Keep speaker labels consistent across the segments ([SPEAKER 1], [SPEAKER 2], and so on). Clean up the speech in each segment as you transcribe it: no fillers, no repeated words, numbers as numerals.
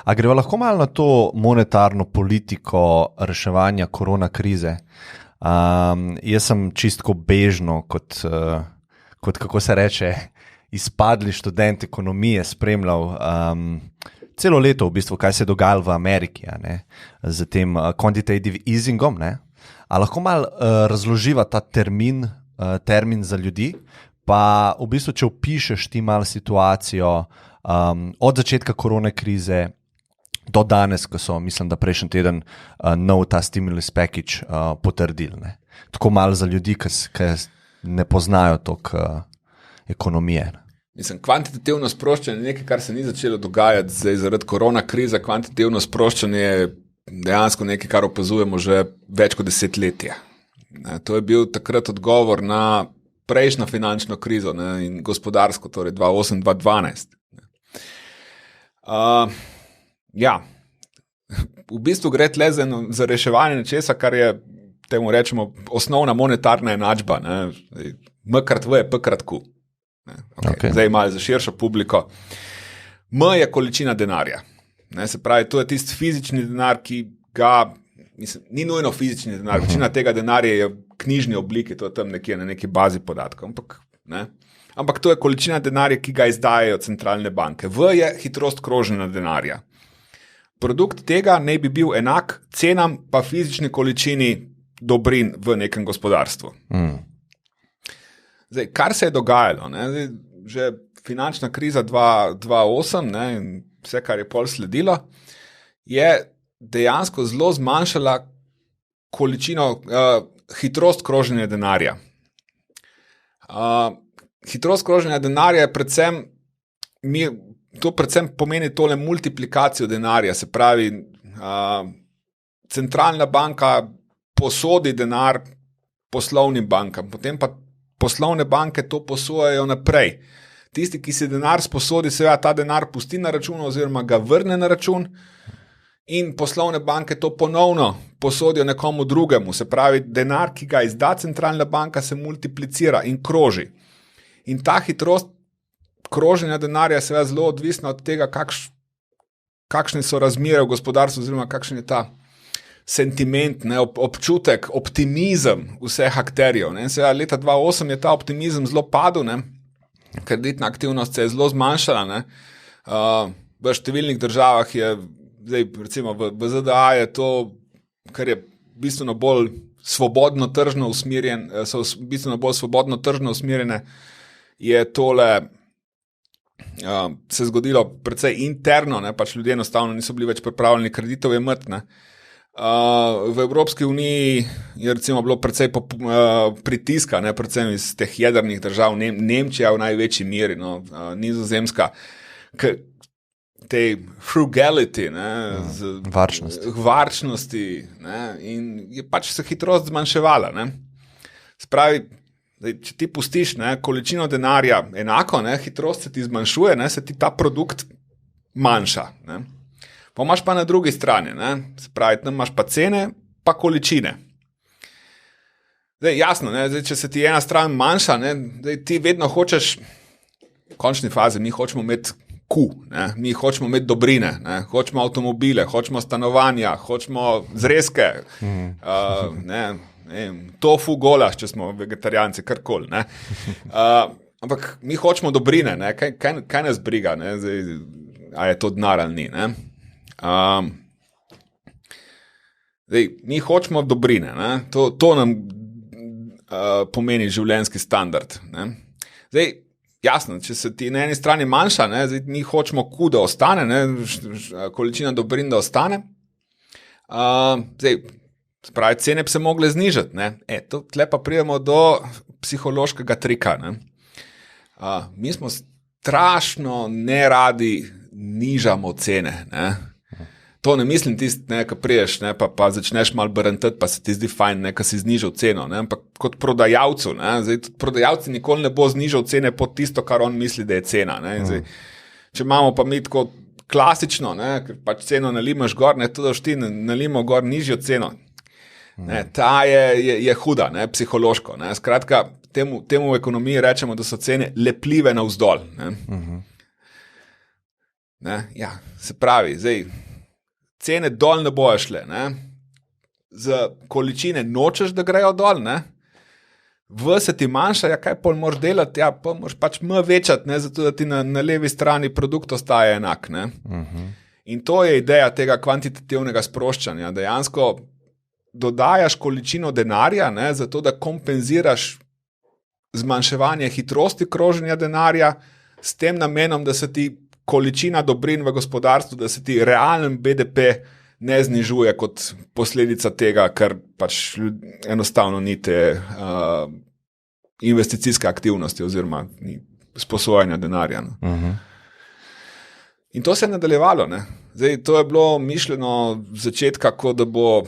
[SPEAKER 1] A greva lahko malo na to monetarno politiko reševanja korona krize? Jaz sem čistko bežno, kot kako se reče, izpadli študent ekonomije spremljal celo leto, v bistvu, kaj se je dogajalo v Ameriki, z tem quantitative easingom. A lahko malo razloživa ta termin za ljudi, pa v bistvu, če opišeš ti malo situacijo od začetka korone krize do danes, ko so, mislim, da prejšnji teden nov ta stimulus package potrdili. Tako malo za ljudi, ki ne poznajo toliko ekonomije.
[SPEAKER 2] Mislim, kvantitativno sproščanje je nekaj, kar se ni začelo dogajati zdaj zaradi korona krize. Kvantitativno sproščanje je dejansko nekaj, kar opazujemo že več kot desetletje. To je bil takrat odgovor na prejšnjo finančno krizo in gospodarsko, torej 2008-2012. Ja, v bistvu gre tle za reševanje nečesa, kar je, temu rečemo, osnovna monetarna enačba. M krat V je P krat Q. Okay. Zdaj malo za širšo publiko. M je količina denarja. Se pravi, to je tisti fizični denar, ki ga, mislim, ni nujno fizični denar, večina tega denarja je v knjižni obliki, to je tam nekje na neki bazi podatkov, ampak to je količina denarja, ki ga izdajajo centralne banke. V je hitrost kroženja denarja. Produkt tega naj bi bil enak cenam pa fizični količini dobrin v nekem gospodarstvu. Zdaj, kar se je dogajalo, zdaj, že finančna kriza 2008 in vse, kar je pol sledilo, je dejansko zelo zmanjšala hitrost kroženja denarja. Hitrost kroženja denarja je predvsem, to predvsem pomeni tole multiplikacijo denarja, se pravi, centralna banka posodi denar poslovnim bankam, potem pa poslovne banke to posojajo naprej. Tisti, ki si denar sposodi, seveda ta denar pusti na računu oziroma ga vrne na račun in poslovne banke to ponovno posodijo nekomu drugemu. Se pravi, denar, ki ga izda centralna banka, se multiplicira in kroži. In ta hitrost kroženja denarja je seveda zelo odvisna od tega, kakšne so razmere v gospodarstvu oziroma kakšen je ta sentiment, občutek, optimizem vseh akterjev. Seveda, leta 2008 je ta optimizem zelo padel, kreditna aktivnost se je zelo zmanjšala. V številnih državah je, zdaj, recimo v ZDA je to, kar je bistveno bolj svobodno tržno usmerjene, je tole se zgodilo precej interno, pač ljudje enostavno niso bili več pripravljeni kreditov jemati. V Evropski uniji je recimo bilo precej pritiska, predvsem iz teh jedrnih držav, Nemčija v največji meri, Nizozemska, te frugality, varčnosti, in je pač se hitrost zmanjševala. Spravi, če ti pustiš količino denarja enako, hitrost se ti zmanjšuje, se ti ta produkt manjša. Pa imaš pa na drugi strani, se pravi, tam imaš pa cene, pa količine. Zdaj, jasno, zdaj, če se ti ena stran manjša, zdaj, ti vedno hočeš, v končni fazi, mi hočemo imeti Q, mi hočemo imeti dobrine, hočemo avtomobile, hočemo stanovanja, hočemo zrezke, tofu golaš, če smo vegetarijanci, karkoli. Ampak mi hočemo dobrine, kaj nas briga, zdaj, a je to denar ali ni, zdaj, mi hočemo dobrine, to nam pomeni življenjski standard. Zdaj, jasno, če se ti na eni strani manjša, zdaj, mi hočemo Q, da ostane, količina dobrin, da ostane. Zdaj, spravi, cene bi se mogle znižati. Tle pa pridemo do psihološkega trika. Mi smo strašno neradi nižamo cene. To ne mislim tisti, ko priješ, pa začneš malo brantati, pa se ti zdi fajn, ko si znižal ceno, ampak kot prodajalcu, zdaj, prodajalci nikoli ne bo znižal cene pod tisto, kar on misli, da je cena. Zdaj, če imamo pa mi tako klasično, ker pač ceno nalimaš gor, to daš ti nalimo gor nižjo ceno. Ta je huda, psihološko. Skratka, temu v ekonomiji rečemo, da so cene lepljive navzdol. Ne? Ja, se pravi, zdaj, cene dol ne bojo šle, ne? Za količine nočeš, da grejo dol, ne? V se ti manjša, ja, kaj pol moraš delati, ja, pa moraš pač večati, ne? Zato da ti na levi strani produkt ostaje enak. Ne? In to je ideja tega kvantitativnega sproščanja. Dejansko dodajaš količino denarja, ne? Zato da kompenziraš zmanjševanje hitrosti kroženja denarja s tem namenom, da se ti količina dobrin v gospodarstvu, da se ti realen BDP ne znižuje kot posledica tega, ker pač enostavno ni te investicijske aktivnosti oziroma ni sposojanja denarja. No. In to se je nadaljevalo. Ne. Zdaj, to je bilo mišljeno z začetka, kot da bo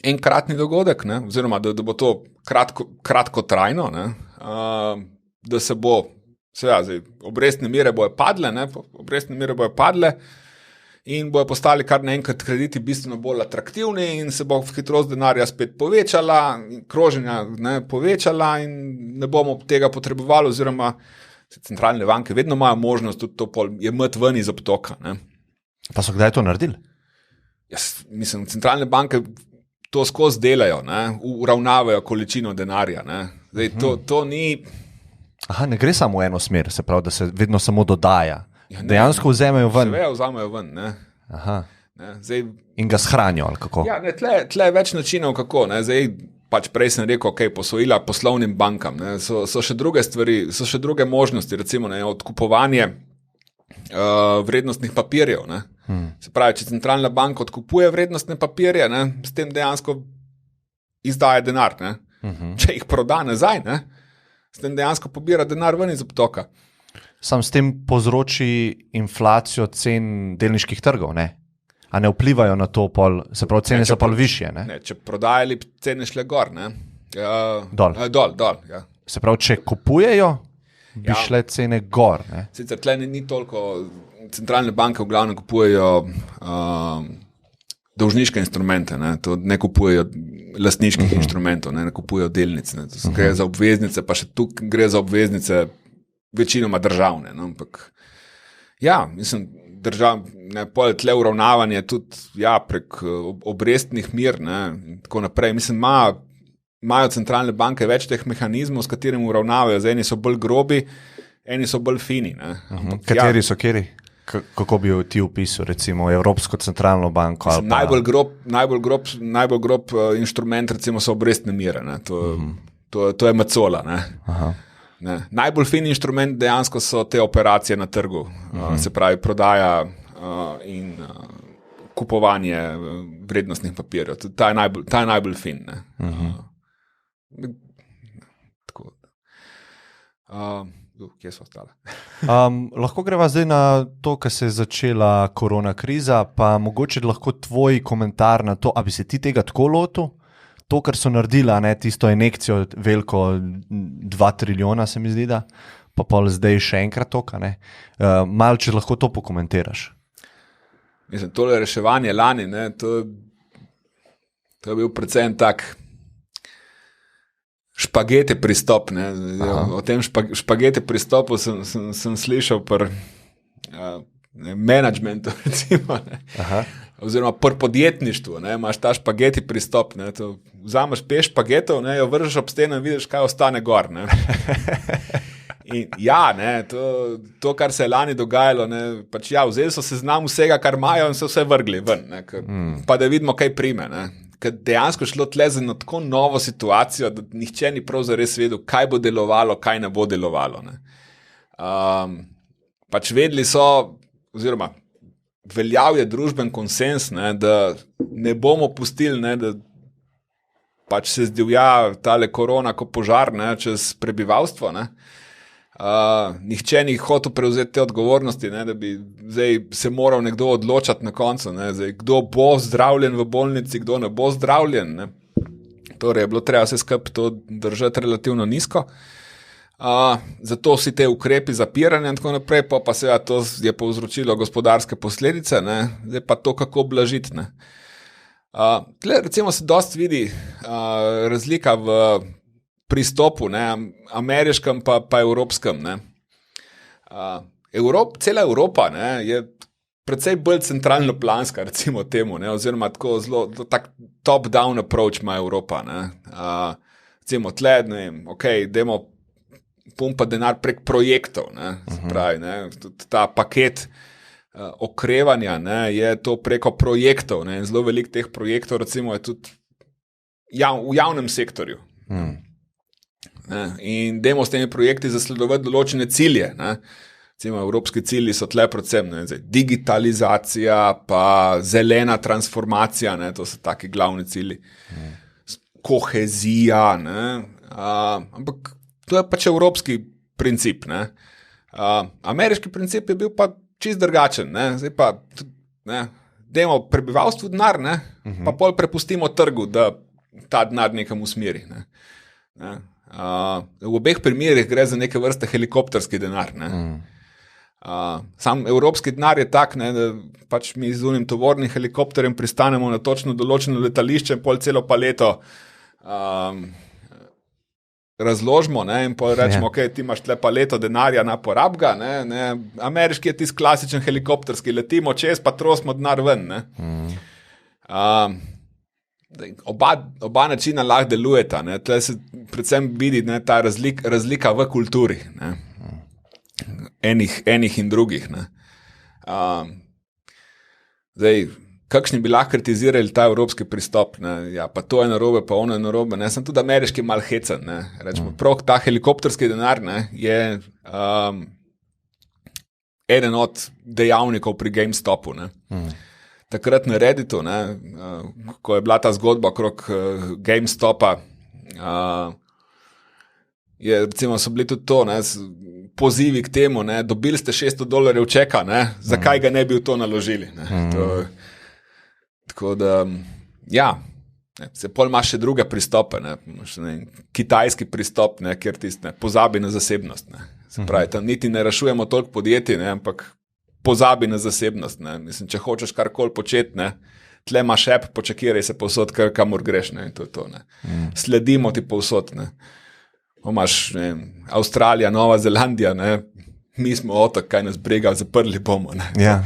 [SPEAKER 2] enkratni dogodek, ne, oziroma da bo to kratkotrajno, ne, da se bo, zdaj, obrestne mere bojo padle, in bojo postali kar naenkrat krediti bistveno bolj atraktivni in se bo hitrost denarja spet povečala, kroženja povečala in ne bomo tega potrebovali, oziroma centralne banke vedno imajo možnost tudi to jemati ven iz obtoka. Ne.
[SPEAKER 1] Pa so kdaj to naredili?
[SPEAKER 2] Jaz mislim, centralne banke to skozi delajo, ne, uravnavajo količino denarja. Ne. Zdaj, to ni...
[SPEAKER 1] Aha, ne gre samo v eno smer, se pravi, da se vedno samo dodaja. Ja, dejansko vzamejo ven.
[SPEAKER 2] Seveda vzamejo ven. Ne.
[SPEAKER 1] Aha.
[SPEAKER 2] Ne, zdaj,
[SPEAKER 1] in ga shranijo, ali kako?
[SPEAKER 2] Ja, ne, tle je več načinov, kako. Ne. Zdaj, pač prej sem rekel, posojila poslovnim bankam. Ne. So še druge stvari, so še druge možnosti, recimo odkupovanje vrednostnih papirjev. Ne. Se pravi, če centralna banka odkupuje vrednostne papirje, ne, s tem dejansko izdaja denar. Ne. Če jih proda nazaj, ne, s tem dejansko pobira denar ven iz obtoka.
[SPEAKER 1] Sam s tem povzroči inflacijo cen delniških trgov, ne? A ne vplivajo na to pol, se pravi, cene so pol višje, ne?
[SPEAKER 2] Ne, če prodajali, cene šle gor, ne?
[SPEAKER 1] Dol.
[SPEAKER 2] Dol, ja.
[SPEAKER 1] Se pravi, če kupujejo, bi šle cene gor, ne?
[SPEAKER 2] Sicer tle ni toliko, centralne banke v glavnem kupujejo dolžniške instrumente, ne? To ne kupujejo lastniških instrumentov, ne kupujejo delnic, ne? To gre za obveznice, pa še tu gre za obveznice večinoma državne. No? Ampak, ja, mislim, tle uravnavanje tudi prek obrestnih mir, ne, in tako naprej. Mislim, imajo centralne banke več teh mehanizmov, s katerim uravnavajo. Eni so bolj grobi, eni so bolj fini. Ne. Ampak,
[SPEAKER 1] kateri so kjeri? Kako bi ti opisal, recimo, Evropsko centralno banko?
[SPEAKER 2] Mislim, najbolj grob inštrument, recimo, so obrestne mire. Ne. To je macola. Ne.
[SPEAKER 1] Aha.
[SPEAKER 2] Ne. Najbolj fin inštrument dejansko so te operacije na trgu, se pravi prodaja in kupovanje vrednostnih papirjev. Ta je najbolj fin. Ne. Tako. Kje so ostale?
[SPEAKER 1] Lahko greva zdaj na to, ko se je začela korona kriza, pa mogoče lahko tvoj komentar na to, a bi se ti tega tako lotil? To, kar so naredila, ne, tisto injekcijo veliko 2 trilijona, se mi zdi, da, pa pol zdaj še enkrat toka, ne. Malo, če lahko to pokomentiraš.
[SPEAKER 2] Mislim, tole reševanje lani, ne, to je bil predvsem tak špagete pristop. Ne. O tem špagete pristopu sem slišal pri managementu, recimo. Ne.
[SPEAKER 1] Aha.
[SPEAKER 2] Oziroma pri podjetništvu, ne, imaš ta špageti pristop, ne, vzameš 5 špagetov, ne, jo vržeš ob steno in vidiš, kaj ostane gor. Ne. In ja, ne, to, kar se je lani dogajalo, ne, pač vzeli so seznam vsega, kar imajo in so vse vrgli ven, ne, pa da vidimo, kaj prime. Ne. Ker dejansko šlo tle za eno tako novo situacijo, da nihče ni prav zares vedel, kaj bo delovalo, kaj ne bo delovalo. Ne. Pač vedeli so, oziroma veljav je družben konsens, ne, da ne bomo pustili, ne, da pač se zdivja tale korona kot požar, ne, čez prebivalstvo. Ne. Nihče ni hotel prevzeti te odgovornosti, ne, da bi zdaj se moral nekdo odločati na koncu, ne, zdaj, kdo bo zdravljen v bolnici, kdo ne bo zdravljen. Ne. Torej je bilo treba vse skupaj to držati relativno nizko. Zato vsi te ukrepi zapiranja in tako naprej, pa seveda to je povzročilo gospodarske posledice, ne, zdaj pa to, kako blažiti. Ne. Tle recimo se dosti vidi razlika v pristopu, ne, ameriškem pa evropskem. Ne. cela Evropa, ne, je precej bolj centralno-planska, recimo temu, ne, oziroma tako zelo tak top-down approach ima Evropa. Recimo tle, ne vem, dajmo pumpati denar prek projektov, ne, se pravi, ne, tudi ta paket okrevanja, ne, je to preko projektov, ne, in zelo veliko teh projektov, recimo, je tudi v javnem sektorju. Ne, in dajmo s temi projekti zasledovati določene cilje, ne. Recimo, evropski cilji so tle predvsem digitalizacija, pa zelena transformacija, ne, to so taki glavni cilji. Kohezija, ne, ampak to je pač evropski princip. Ne. Ameriški princip je bil pa čist drugačen. Ne. Zdaj pa dajmo prebivalstvu denar, ne, pa pol prepustimo trgu, da ta denar nekam usmeri. Ne. Ne. V obeh primerih gre za neke vrste helikopterski denar. Ne. Sam evropski denar je tak, ne, da pač mi z unim tovornim helikopterjem pristanemo na točno določeno letališče in pol celo paleto razložimo, ne, in pol rečemo, ti imaš tle paleto denarja na porabga, ne, ameriški je tisti klasičen helikopterski, letimo čez, pa trosimo denar ven. Ne. Oba načina lahko delujeta, ne, tle se predvsem vidi, ne, ta razlika v kulturi, ne. Enih in drugih. Ne. Zdaj, kakšni bi lahko kritizirali ta evropski pristop? Ne. Ja, pa to je narobe, pa ono je narobe. Ne. Sem tudi ameriški mal hecen. Ne. Rečemo, prav ta helikopterski denar, ne, je eden od dejavnikov pri GameStopu. Ne. Takrat na Redditu, ne, ko je bila ta zgodba okrog GameStopa, recimo so bili tudi to, ne, pozivi k temu, ne, dobili ste $600 čeka, ne, zakaj ga ne bi v to naložili. Ne, tako da, ja, ne, se pol imaš še druge pristope, ne, kitajski pristop, ne, kjer tisti pozabi na zasebnost. Ne, se pravi, tam niti ne rešujemo toliko podjetij, ne, ampak pozabi na zasebnost. Ne, mislim, če hočeš karkoli početi, ne, tle imaš app, počakiraj se povsod, kamor greš, ne, in to je to. Ne. Sledimo ti povsod, ne. Imaš Avstralija, Nova Zelandija, ne? Mi smo otok, kaj nas brega, zaprli bomo. Ne?
[SPEAKER 1] Ja.